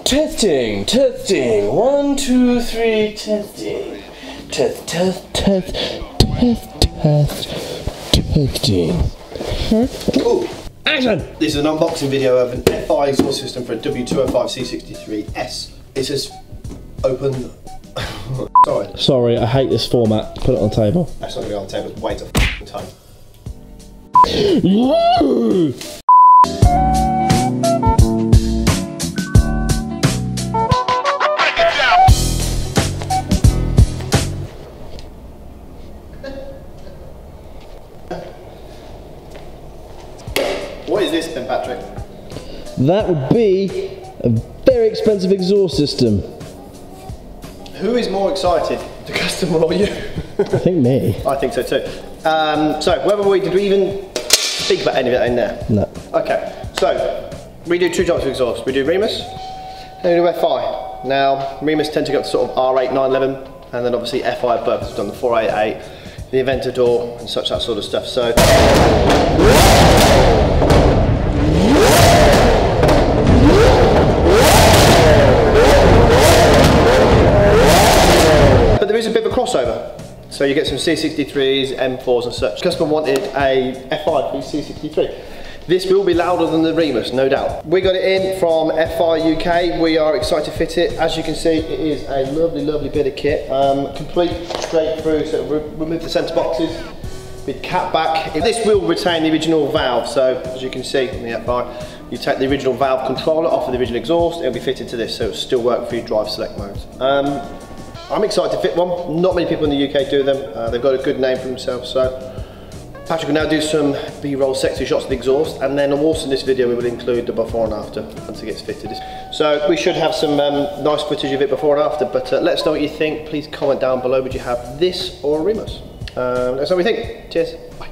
Testing, testing, 1, 2, 3, testing. Test, test, test, test, test, testing. Cool. Action! This is an unboxing video of an FI exhaust system for a W205 C63s. It says open. Sorry. Sorry, I hate this format. Put it on the table. That's not going to be on the table, it's way too f***ing tight. Woo! What is this then, Patrick? That would be a very expensive exhaust system. Who is more excited, the customer or you? I think me. I think so too. So, where were we? Did we even speak about any of it in there? No. Okay, so we do two types of exhaust. We do Remus and we do FI. Now, Remus tend to go to sort of R8, 911, and then obviously FI above. We've done the 488, the Aventador, and such, that sort of stuff. So. But there is a bit of a crossover. So you get some C63s, M4s and such. The customer wanted a FI for his C63. This will be louder than the Remus, no doubt. We got it in from FI UK. We are excited to fit it. As you can see, it is a lovely, lovely bit of kit. Complete straight through, so remove the centre boxes with cap back. This will retain the original valve. So as you can see in the FI, you take the original valve controller off of the original exhaust, it'll be fitted to this, so it'll still work for your drive select modes. I'm excited to fit one. Not many people in the UK do them. They've got a good name for themselves. So Patrick will now do some B-roll sexy shots of the exhaust, and then also in this video we will include the before and after once it gets fitted. So we should have some nice footage of it before and after, but let us know what you think. Please comment down below, would you have this or a Remus? Let us know what you think. Cheers, bye.